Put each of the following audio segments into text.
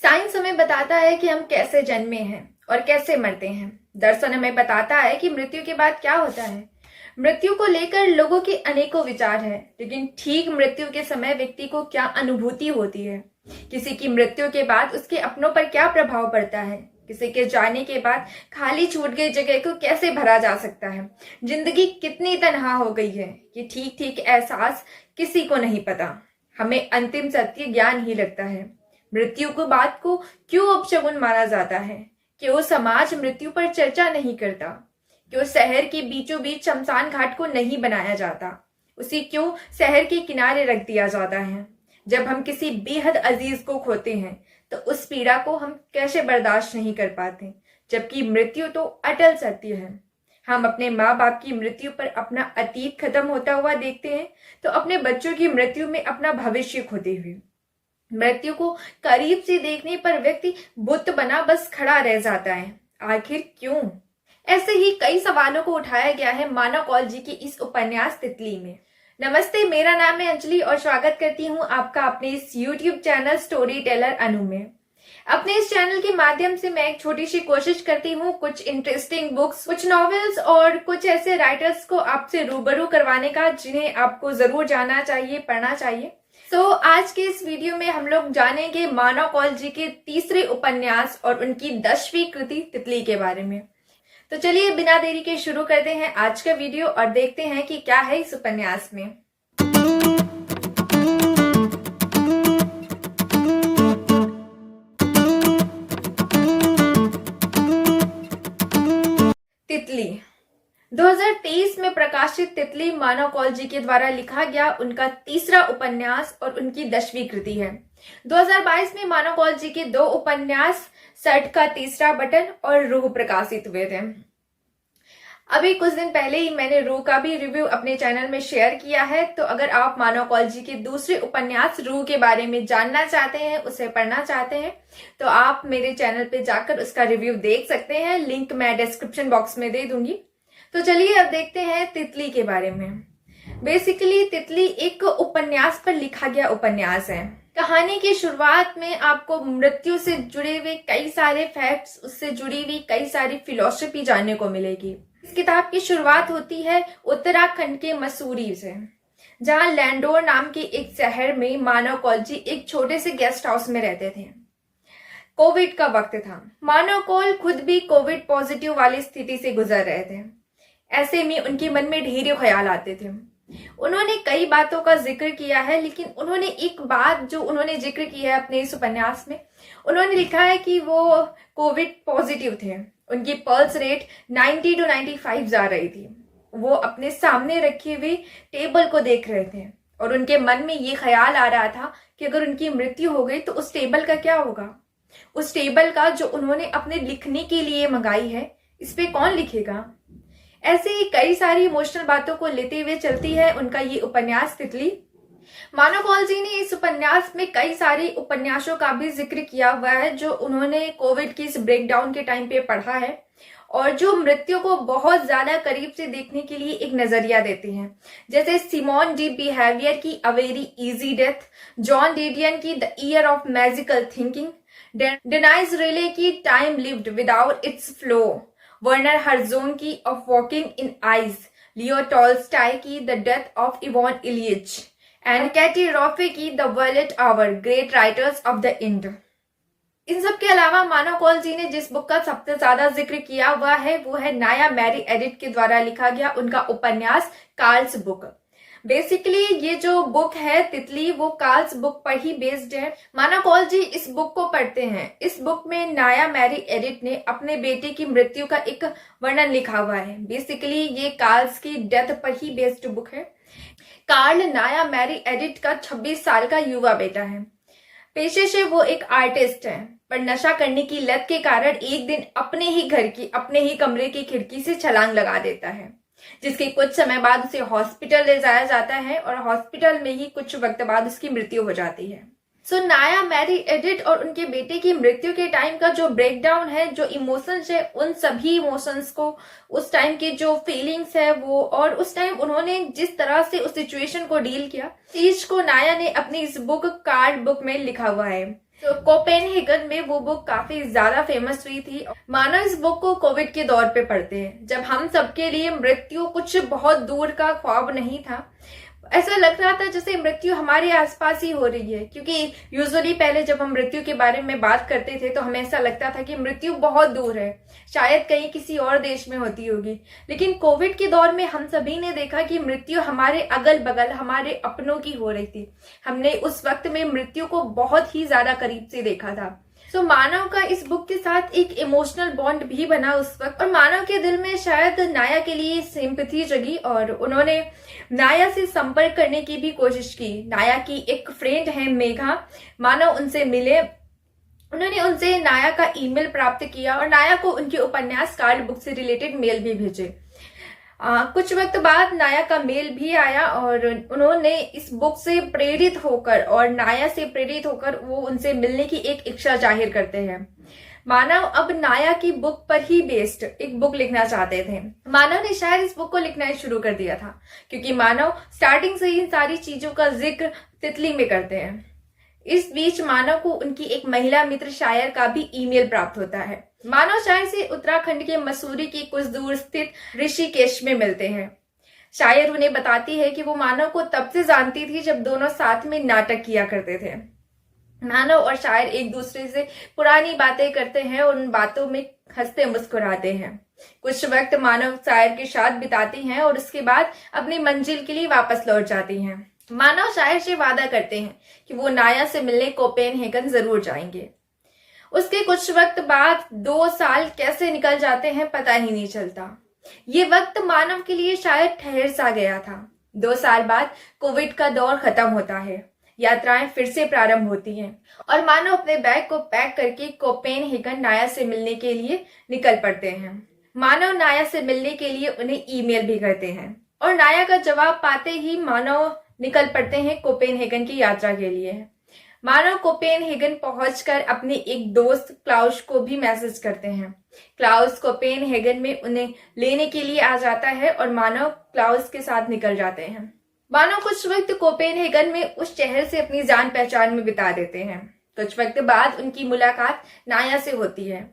Science हमें बताता है कि हम कैसे जन्मे हैं और कैसे मरते हैं। दर्शन हमें बताता है कि मृत्यु के बाद क्या होता है। मृत्यु को लेकर लोगों के अनेकों विचार हैं, लेकिन ठीक मृत्यु के समय व्यक्ति को क्या अनुभूति होती है, किसी की मृत्यु के बाद उसके अपनों पर क्या प्रभाव पड़ता है, किसी के जाने के बाद खाली छूट गई जगह को कैसे भरा जा सकता है, जिंदगी कितनी तनहा हो गई है, ये ठीक ठीक एहसास किसी को नहीं पता। हमें अंतिम सत्य ज्ञान ही लगता है। मृत्यु को बात को क्यों अपशगुन माना जाता है? क्यों समाज मृत्यु पर चर्चा नहीं करता? क्यों शहर के बीचों बीच शमशान घाट को नहीं बनाया जाता? उसी क्यों शहर के किनारे रख दिया जाता है? जब हम किसी बेहद अजीज को खोते हैं तो उस पीड़ा को हम कैसे बर्दाश्त नहीं कर पाते, जबकि मृत्यु तो अटल सत्य है। हम अपने माँ बाप की मृत्यु पर अपना अतीत खत्म होता हुआ देखते हैं तो अपने बच्चों की मृत्यु में अपना भविष्य खोते हुए। मृत्यु को करीब से देखने पर व्यक्ति बुत बना बस खड़ा रह जाता है। आखिर क्यों? ऐसे ही कई सवालों को उठाया गया है मानव कौल जी की इस उपन्यास तितली में। नमस्ते, मेरा नाम है अंजलि और स्वागत करती हूँ आपका अपने इस YouTube चैनल स्टोरी टेलर अनु में। अपने इस चैनल के माध्यम से मैं एक छोटी सी कोशिश करती हूँ कुछ इंटरेस्टिंग बुक्स, कुछ नॉवेल्स और कुछ ऐसे राइटर्स को आपसे रूबरू करवाने का जिन्हें आपको जरूर जानना चाहिए, पढ़ना चाहिए। आज के इस वीडियो में हम लोग जानेंगे मानव कौल जी के तीसरे उपन्यास और उनकी 10वीं कृति तितली के बारे में। तो चलिए बिना देरी के शुरू करते हैं आज का वीडियो और देखते हैं कि क्या है इस उपन्यास में। तितली 2023 में प्रकाशित तितली मानव कौल जी के द्वारा लिखा गया उनका तीसरा उपन्यास और उनकी 10वीं कृति है। 2022 में मानव कौल जी के 2 उपन्यास सर्ट का तीसरा बटन और रूह प्रकाशित हुए थे। अभी कुछ दिन पहले ही मैंने रूह का भी रिव्यू अपने चैनल में शेयर किया है, तो अगर आप मानव कौल जी के दूसरे उपन्यास रूह के बारे में जानना चाहते हैं, उसे पढ़ना चाहते हैं, तो आप मेरे चैनल पे जाकर उसका रिव्यू देख सकते हैं। लिंक मैं डिस्क्रिप्शन बॉक्स में दे दूंगी। तो चलिए अब देखते हैं तितली के बारे में। बेसिकली तितली एक उपन्यास पर लिखा गया उपन्यास है। कहानी की शुरुआत में आपको मृत्यु से जुड़े हुए कई सारे फैक्ट्स, उससे जुड़ी हुई कई सारी फिलॉसफी जानने को मिलेगी। इस किताब की शुरुआत होती है उत्तराखंड के मसूरी से, जहां लैंडोर नाम के एक शहर में मानव कौल जी एक छोटे से गेस्ट हाउस में रहते थे। कोविड का वक्त था। मानव कौल खुद भी कोविड पॉजिटिव वाली स्थिति से गुजर रहे थे। ऐसे में उनके मन में ढेरों ख्याल आते थे। उन्होंने कई बातों का जिक्र किया है, लेकिन उन्होंने एक बात जो उन्होंने जिक्र की है अपने इस उपन्यास में, उन्होंने लिखा है कि वो कोविड पॉजिटिव थे। उनकी पल्स रेट 90 to 95 जा रही थी। वो अपने सामने रखे हुए टेबल को देख रहे थे और उनके मन में ये ख्याल आ रहा था कि अगर उनकी मृत्यु हो गई तो उस टेबल का क्या होगा। उस टेबल का जो उन्होंने अपने लिखने के लिए मंगाई है, इस पे कौन लिखेगा। ऐसे ही कई सारी इमोशनल बातों को लेते हुए चलती है उनका ये उपन्यास तितली। मानव कौल जी ने इस उपन्यास में कई सारे उपन्यासों का भी जिक्र किया हुआ है जो उन्होंने कोविड की इस ब्रेकडाउन के टाइम पे पढ़ा है और जो मृत्यु को बहुत ज्यादा करीब से देखने के लिए एक नजरिया देते हैं। जैसे सिमोन डी बिहेवियर की a very easy death, John Didion की the year of magical thinking, Denise Riley की time lived without its flow, Werner Herzog की of walking in ice, Leo Tolstoy की the death of Ivan Ilyich and Katie Roiphe की the violet hour, great writers of the end. इन सब के अलावा मानव कौल जी ने जिस बुक का सबसे ज्यादा जिक्र किया हुआ है वो है नाया मैरी एडिट के द्वारा लिखा गया उनका उपन्यास कार्ल्स बुक। बेसिकली ये जो बुक है तितली, वो कार्ल्स बुक पर ही बेस्ड है। मानव कौल जी इस बुक को पढ़ते हैं। इस बुक में नाया मैरी एडिट ने अपने बेटे की मृत्यु का एक वर्णन लिखा हुआ है। बेसिकली ये कार्ल्स की डेथ पर ही बेस्ड बुक है। कार्ल नाया मैरी एडिट का 26 साल का युवा बेटा है। पेशे से वो एक आर्टिस्ट है, पर नशा करने की लत के कारण एक दिन अपने ही घर की, अपने ही कमरे की खिड़की से छलांग लगा देता है, जिसके कुछ समय बाद उसे हॉस्पिटल ले जाया जाता है और हॉस्पिटल में ही कुछ वक्त बाद उसकी मृत्यु हो जाती है। नाया मैरी एडिट और उनके बेटे की मृत्यु के टाइम का जो ब्रेकडाउन है, जो इमोशंस है, उन सभी इमोशंस को, उस टाइम की जो फीलिंग्स है वो, और उस टाइम उन्होंने जिस तरह से उस सिचुएशन को डील किया, चीज को नाया ने अपनी इस बुक कार्ड बुक में लिखा हुआ है। तो कोपेनहेगन में वो बुक काफी ज्यादा फेमस हुई थी। मानो इस बुक को कोविड के दौर पे पढ़ते हैं, जब हम सबके लिए मृत्यु कुछ बहुत दूर का ख्वाब नहीं था। ऐसा लग रहा था जैसे मृत्यु हमारे आसपास ही हो रही है, क्योंकि यूजुअली पहले जब हम मृत्यु के बारे में बात करते थे तो हमें ऐसा लगता था कि मृत्यु बहुत दूर है, शायद कहीं किसी और देश में होती होगी। लेकिन कोविड के दौर में हम सभी ने देखा कि मृत्यु हमारे अगल बगल, हमारे अपनों की हो रही थी। हमने उस वक्त में मृत्यु को बहुत ही ज्यादा करीब से देखा था। सो मानव का इस बुक के साथ एक इमोशनल बॉन्ड भी बना उस वक्त, और मानव के दिल में शायद नाया के लिए सिंपैथी जगी और उन्होंने नाया से संपर्क करने की भी कोशिश की। नाया की एक फ्रेंड है मेघा, मानव उनसे मिले, उन्होंने उनसे नाया का ईमेल प्राप्त किया और नाया को उनके उपन्यास कार्ड बुक से रिलेटेड मेल भी भेजे। कुछ वक्त बाद नाया का मेल भी आया और उन्होंने इस बुक से प्रेरित होकर और नाया से प्रेरित होकर वो उनसे मिलने की एक इच्छा जाहिर करते हैं। मानव अब नाया की बुक पर ही बेस्ड एक बुक लिखना चाहते थे। मानव ने शायद इस बुक को लिखना ही शुरू कर दिया था, क्योंकि मानव स्टार्टिंग से ही इन सारी चीजों का जिक्र तितली में करते हैं। इस बीच मानव को उनकी एक महिला मित्र शायर का भी ईमेल प्राप्त होता है। मानव शायर से उत्तराखंड के मसूरी की कुछ दूर स्थित ऋषिकेश में मिलते हैं। शायर उन्हें बताती है कि वो मानव को तब से जानती थी जब दोनों साथ में नाटक किया करते थे। मानव और शायर एक दूसरे से पुरानी बातें करते हैं और उन बातों में हंसते मुस्कुराते हैं। कुछ वक्त मानव शायर के साथ बिताती हैं और उसके बाद अपनी मंजिल के लिए वापस लौट जाती हैं। मानव शायर से वादा करते हैं कि वो नाया से मिलने कोपेनहेगन जरूर जाएंगे। उसके कुछ वक्त बाद 2 साल कैसे निकल जाते हैं पता ही नहीं चलता। ये वक्त मानव के लिए शायद ठहर सा गया था। 2 साल बाद कोविड का दौर खत्म होता है, यात्राएं फिर से प्रारंभ होती हैं और मानव अपने बैग को पैक करके कोपेनहेगन नाया से मिलने के लिए निकल पड़ते हैं। मानव नाया से मिलने के लिए उन्हें ईमेल भी करते हैं और नाया का जवाब पाते ही मानव निकल पड़ते हैं कोपेनहेगन की यात्रा के लिए। मानव कोपेनहेगन पहुंचकर अपने एक दोस्त क्लाउस को भी मैसेज करते हैं। क्लाउस कोपेनहेगन में उन्हें लेने के लिए आ जाता है और मानव क्लाउस के साथ निकल जाते हैं। मानव कुछ वक्त कोपेनहेगन में उस शहर से अपनी जान पहचान में बिता देते हैं। कुछ वक्त बाद उनकी मुलाकात नाया से होती है।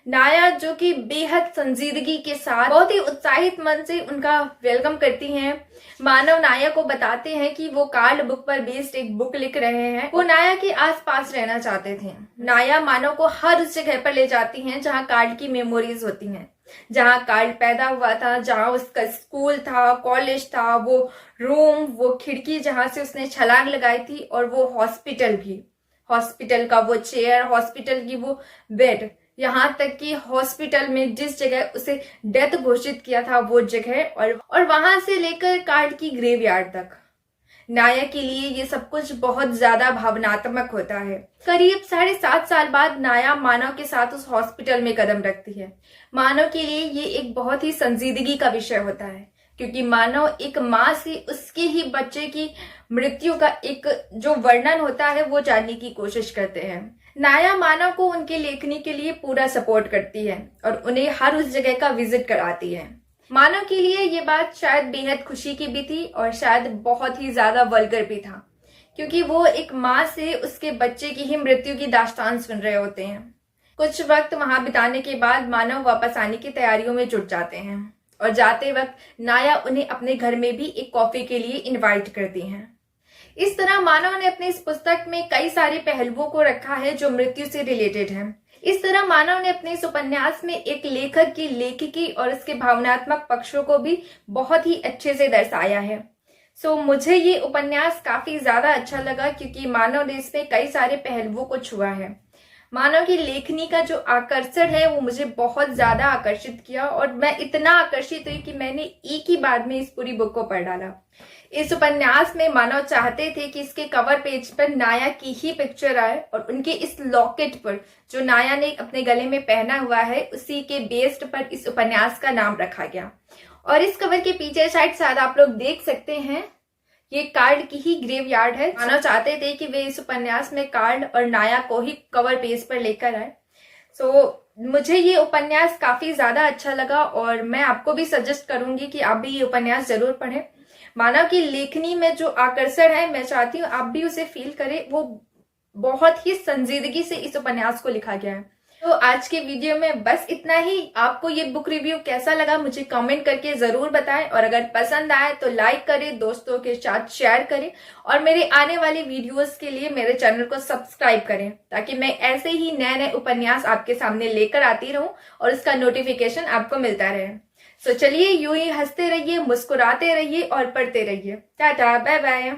नाया जो कि बेहद संजीदगी के साथ बहुत ही उत्साहित मन से उनका वेलकम करती हैं। मानव नाया को बताते हैं कि वो कार्ड बुक पर बेस्ड एक बुक लिख रहे हैं। वो नाया के आसपास रहना चाहते थे। नाया मानव को हर उस जगह पर ले जाती हैं जहां कार्ड की मेमोरीज होती हैं, जहां कार्ड पैदा हुआ था, जहां उसका स्कूल था, कॉलेज था, वो रूम, वो खिड़की जहां से उसने छलांग लगाई थी, और वो हॉस्पिटल भी, हॉस्पिटल का वो चेयर, हॉस्पिटल की वो बेड, यहाँ तक कि हॉस्पिटल में जिस जगह उसे डेथ घोषित किया था वो जगह, और वहां से लेकर कार्ड की ग्रेवयार्ड तक। नाया के लिए ये सब कुछ बहुत ज्यादा भावनात्मक होता है। करीब 7.5 साल बाद नाया मानव के साथ उस हॉस्पिटल में कदम रखती है। मानव के लिए ये एक बहुत ही संजीदगी का विषय होता है, क्योंकि मानव एक माँ से उसके ही बच्चे की मृत्यु का एक जो वर्णन होता है वो जानने की कोशिश करते हैं। नाया मानव को उनके लेखनी के लिए पूरा सपोर्ट करती है और उन्हें हर उस जगह का विजिट कराती है। मानव के लिए ये बात शायद बेहद खुशी की भी थी और शायद बहुत ही ज्यादा वल्गर भी था, क्योंकि वो एक माँ से उसके बच्चे की ही मृत्यु की दास्तान सुन रहे होते हैं। कुछ वक्त वहां बिताने के बाद मानव वापस आने की तैयारियों में जुट जाते हैं और जाते वक्त नाया उन्हें अपने घर में भी एक कॉफी के लिए इनवाइट करती हैं। इस तरह मानव ने अपनी इस पुस्तक में कई सारे पहलुओं को रखा है जो मृत्यु से रिलेटेड है। इस तरह मानव ने अपने इस उपन्यास में एक लेखक की लेखिकी और इसके भावनात्मक पक्षों को भी बहुत ही अच्छे से दर्शाया है। मुझे ये उपन्यास काफी ज्यादा अच्छा लगा, क्योंकि मानव ने इसमें कई सारे पहलुओं को छुआ है। मानव की लेखनी का जो आकर्षण है वो मुझे बहुत ज्यादा आकर्षित किया और मैं इतना आकर्षित हुई कि मैंने एक ही बार में इस पूरी बुक को पढ़ डाला। इस उपन्यास में मानव चाहते थे कि इसके कवर पेज पर नाया की ही पिक्चर आए और उनके इस लॉकेट पर जो नाया ने अपने गले में पहना हुआ है उसी के बेस्ड पर इस उपन्यास का नाम रखा गया। और इस कवर के पीछे शायद आप लोग देख सकते हैं, ये कार्ड की ही ग्रेवयार्ड है। मानव चाहते थे कि वे इस उपन्यास में कार्ड और नाया को ही कवर पेज पर लेकर आए। मुझे ये उपन्यास काफी ज्यादा अच्छा लगा और मैं आपको भी सजेस्ट करूंगी कि आप भी ये उपन्यास जरूर पढ़ें। मानव की लेखनी में जो आकर्षण है मैं चाहती हूँ आप भी उसे फील करें। वो बहुत ही संजीदगी से इस उपन्यास को लिखा गया है। तो आज के वीडियो में बस इतना ही। आपको ये बुक रिव्यू कैसा लगा मुझे कमेंट करके जरूर बताएं, और अगर पसंद आए तो लाइक करें, दोस्तों के साथ शेयर करें, और मेरे आने वाले वीडियोस के लिए मेरे चैनल को सब्सक्राइब करें, ताकि मैं ऐसे ही नए नए उपन्यास आपके सामने लेकर आती रहूं और इसका नोटिफिकेशन आपको मिलता रहे। तो चलिए यूं ही हंसते रहिए, मुस्कुराते रहिए और पढ़ते रहिए। Tata, bye bye.